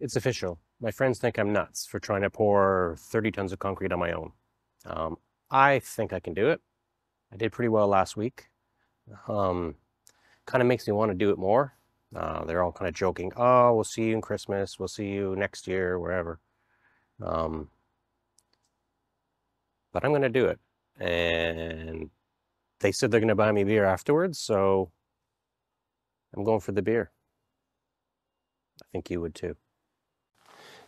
It's official. My friends think I'm nuts for trying to pour 30 tons of concrete on my own. I think I can do it. I did pretty well last week. Kind of makes me want to do it more. They're all kind of joking, oh, we'll see you in Christmas, we'll see you next year, wherever. But I'm going to do it. And they said they're going to buy me beer afterwards, so I'm going for the beer. I think you would too.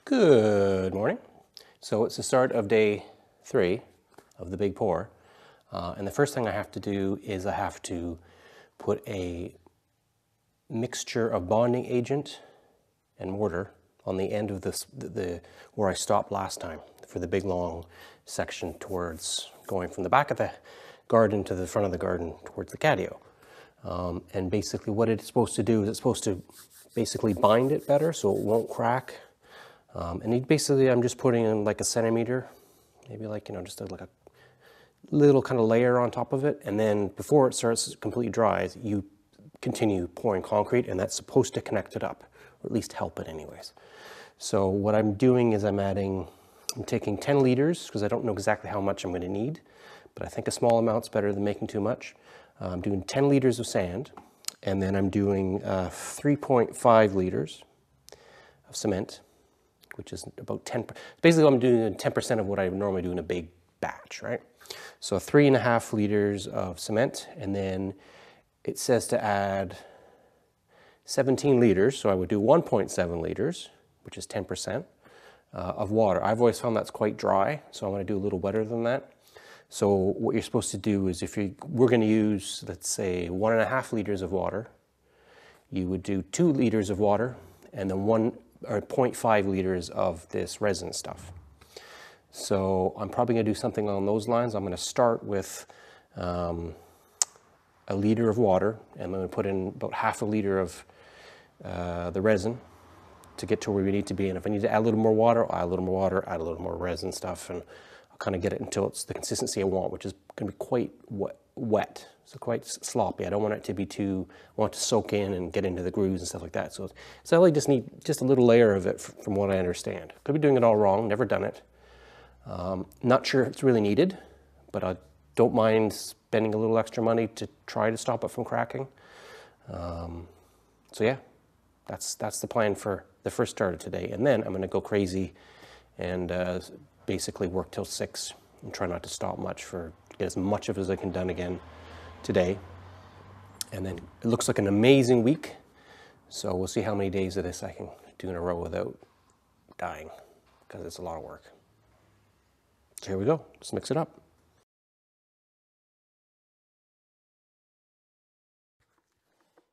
Good morning. So it's the start of day 3 of the big pour. And the first thing I have to do is I have to put a mixture of bonding agent and mortar on the end of this, where I stopped last time for the big long section towards going from the back of the garden to the front of the garden towards the catio. And basically what it's supposed to do is it's supposed to basically bind it better so it won't crack. And basically I'm just putting in like a centimeter, maybe like, just like a little kind of layer on top of it. And then before it starts completely dries, you continue pouring concrete, and that's supposed to connect it up, or at least help it anyways. So what I'm doing is I'm taking 10 liters, because I don't know exactly how much I'm going to need, but I think a small amount's better than making too much. I'm doing 10 liters of sand, and then I'm doing 3.5 liters of cement, which is about 10. Basically, I'm doing 10% of what I normally do in a big batch, right? So 3.5 liters of cement, and then it says to add 17 liters, so I would do 1.7 liters, which is 10% of water. I've always found that's quite dry, so I want to do a little wetter than that. So what you're supposed to do is we're going to use, let's say, 1.5 liters of water, you would do 2 liters of water, and then 0.5 liters of this resin stuff. So I'm probably going to do something along those lines. I'm going to start with a liter of water, and I'm going to put in about half a liter of the resin to get to where we need to be. And if I need to add a little more water, I'll add a little more water, add a little more resin stuff, and I'll kind of get it until it's the consistency I want, which is going to be quite wet, so quite sloppy. I don't want it to be too, I want it to soak in and get into the grooves and stuff like that. So I really just need just a little layer of it from what I understand. Could be doing it all wrong, never done it. Not sure it's really needed, but I don't mind spending a little extra money to try to stop it from cracking. So yeah, that's the plan for the first start of today. And then I'm going to go crazy and basically work till 6 and try not to stop much to get as much of it as I can done again today. And then it looks like an amazing week. So we'll see how many days of this I can do in a row without dying, because it's a lot of work. So here we go. Let's mix it up.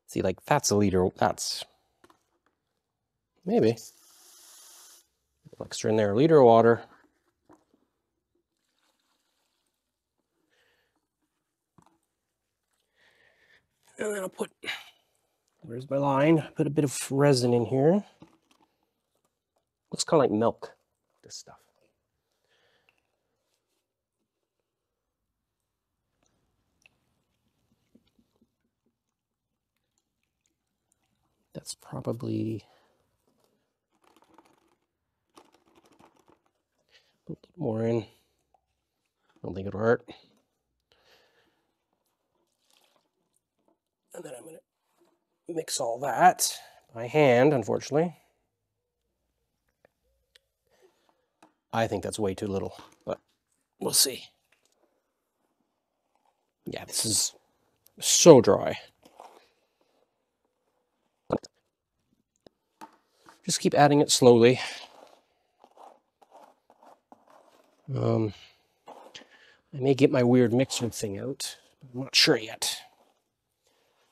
See, like that's a liter, that's maybe a little extra in there, a liter of water. And then I'll put, where's my line? Put a bit of resin in here. Looks kind of like milk, this stuff. That's probably a little more in. I don't think it'll hurt. And then I'm going to mix all that by hand, unfortunately. I think that's way too little, but we'll see. Yeah, this is so dry. Just keep adding it slowly. I may get my weird mixer thing out. I'm not sure yet.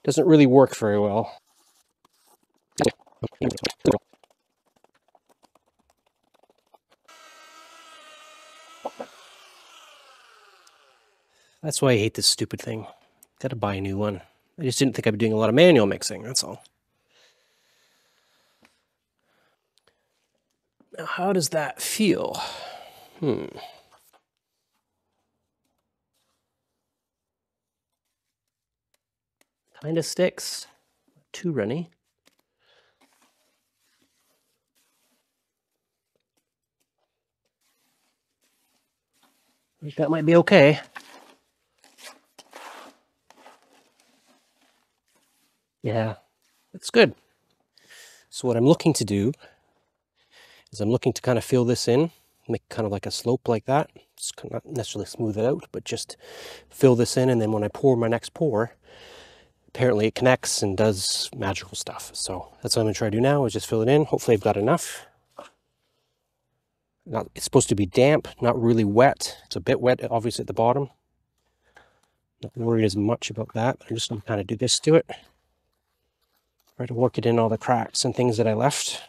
Doesn't really work very well. That's why I hate this stupid thing. Gotta buy a new one. I just didn't think I'd be doing a lot of manual mixing, that's all. Now, how does that feel? Kind of sticks. Too runny. I think that might be okay. Yeah, that's good. So what I'm looking to do is I'm looking to kind of fill this in, make kind of like a slope like that. Just not necessarily smooth it out, but just fill this in, and then when I pour my next pour, apparently it connects and does magical stuff. So that's what I'm going to try to do now, is just fill it in. Hopefully I've got enough. It's supposed to be damp, not really wet. It's a bit wet, obviously, at the bottom. Not worried as much about that. I'm just going to kind of do this to it. Try to work it in all the cracks and things that I left.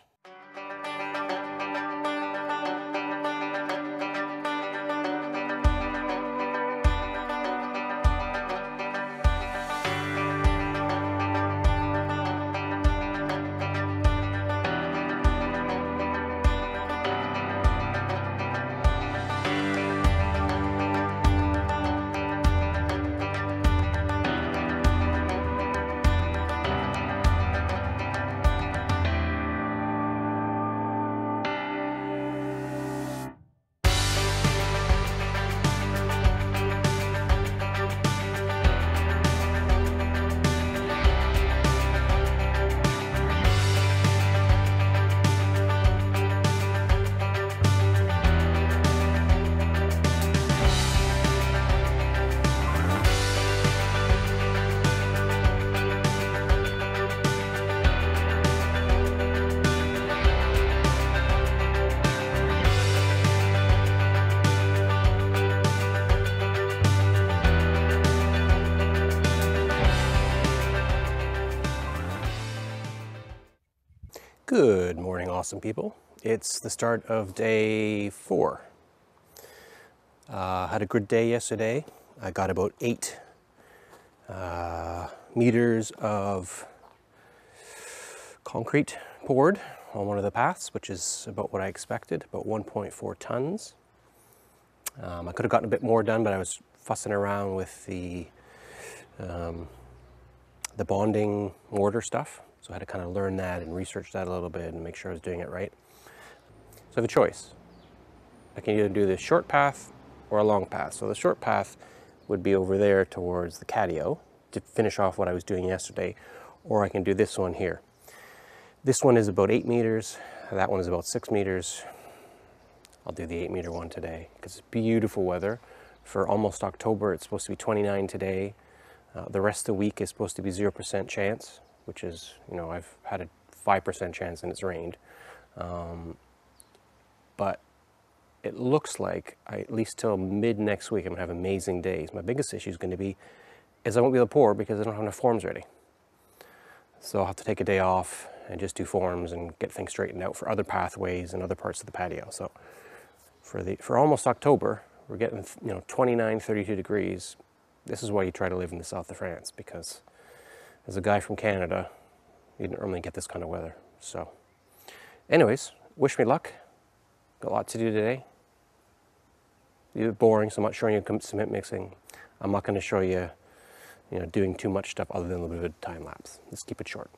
Good morning, awesome people. It's the start of day 4. Had a good day yesterday. I got about 8 meters of concrete poured on one of the paths, which is about what I expected, about 1.4 tons. I could have gotten a bit more done, but I was fussing around with the bonding mortar stuff. So I had to kind of learn that and research that a little bit and make sure I was doing it right. So I have a choice. I can either do the short path or a long path. So the short path would be over there towards the catio to finish off what I was doing yesterday, or I can do this one here. This one is about 8 meters. That one is about 6 meters. I'll do the 8 meter one today because it's beautiful weather. For almost October, it's supposed to be 29 today. The rest of the week is supposed to be 0% chance, which is, you know, I've had a 5% chance and it's rained. But it looks like at least till mid next week I'm gonna have amazing days. My biggest issue is going to be I won't be able to pour because I don't have enough forms ready. So I'll have to take a day off and just do forms and get things straightened out for other pathways and other parts of the patio. So for almost October, we're getting, you know, 29, 32 degrees. This is why you try to live in the south of France, because as a guy from Canada, you didn't normally get this kind of weather. So anyways, wish me luck. Got a lot to do today. A bit boring, so I'm not showing you cement mixing. I'm not going to show you, doing too much stuff other than a little bit of time lapse. Let's keep it short.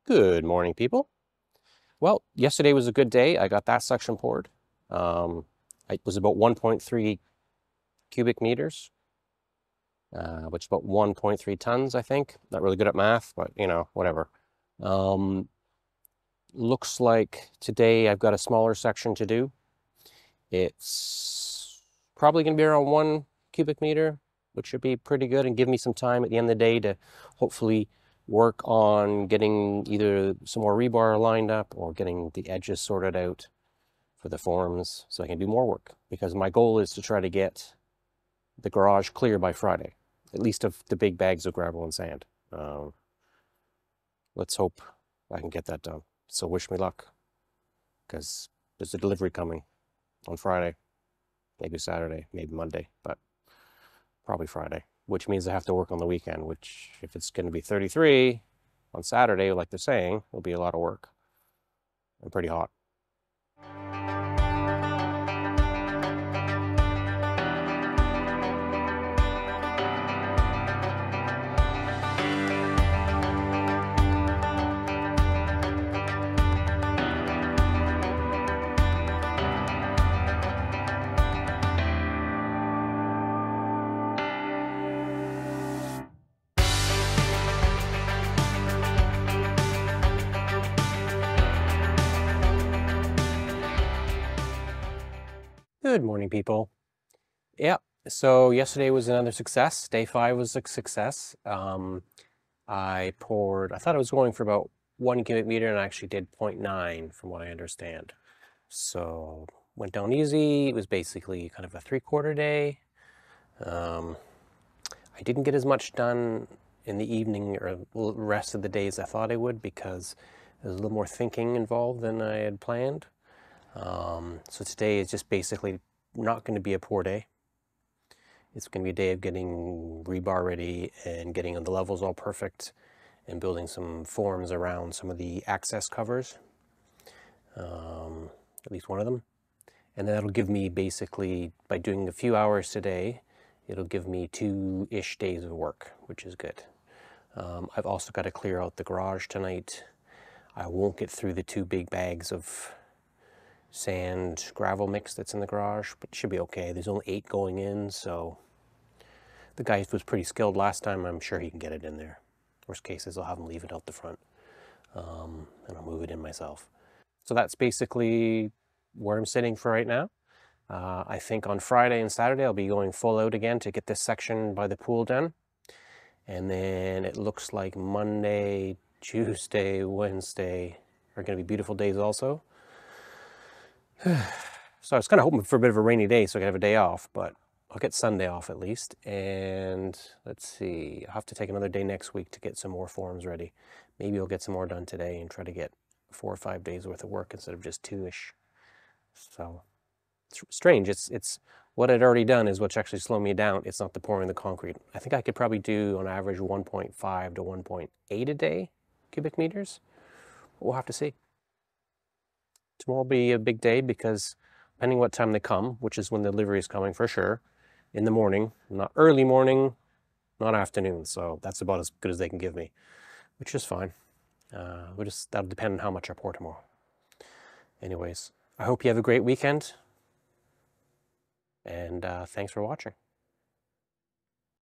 Good morning, people. Well, yesterday was a good day. I got that section poured. It was about 1.3 cubic meters, which is about 1.3 tons, I think. Not really good at math, but, whatever. Looks like today I've got a smaller section to do. It's probably going to be around 1 cubic meter, which should be pretty good and give me some time at the end of the day to hopefully work on getting either some more rebar lined up or getting the edges sorted out for the forms so I can do more work, because my goal is to try to get the garage clear by Friday, at least of the big bags of gravel and sand. Let's hope I can get that done. So wish me luck, because there's a delivery coming on Friday, maybe Saturday, maybe Monday, but probably Friday, which means I have to work on the weekend, which if it's going to be 33 on Saturday, like they're saying, it'll be a lot of work and pretty hot. Good morning, people. Yeah, so yesterday was another success. Day 5 was a success. I thought I was going for about 1 cubic meter, and I actually did 0.9 from what I understand. So went down easy. It was basically kind of a 3/4 day. I didn't get as much done in the evening or the rest of the days I thought I would, because there's a little more thinking involved than I had planned. So today is just basically not going to be a pour day. It's going to be a day of getting rebar ready and getting the levels all perfect and building some forms around some of the access covers, at least one of them. And that'll give me, basically, by doing a few hours today, it'll give me 2-ish days of work, which is good. I've also got to clear out the garage tonight. I won't get through the 2 big bags of sand gravel mix that's in the garage, but it should be okay. There's only 8 going in, so the guy was pretty skilled last time. I'm sure he can get it in there. Worst case is I'll have him leave it out the front, and I'll move it in myself. So that's basically where I'm sitting for right now. I think on Friday and Saturday I'll be going full out again to get this section by the pool done. And then it looks like Monday, Tuesday, Wednesday are going to be beautiful days also. So I was kind of hoping for a bit of a rainy day so I could have a day off, but I'll get Sunday off at least. And let's see, I'll have to take another day next week to get some more forms ready. Maybe I'll get some more done today and try to get 4 or 5 days worth of work instead of just 2-ish. So it's strange. It's what I'd already done is what's actually slowing me down. It's not the pouring the concrete. I think I could probably do on average 1.5 to 1.8 a day cubic meters. We'll have to see. Tomorrow will be a big day because depending what time they come, which is when the delivery is coming for sure, in the morning, not early morning, not afternoon. So that's about as good as they can give me, which is fine. That'll depend on how much I pour tomorrow. Anyways, I hope you have a great weekend, and thanks for watching.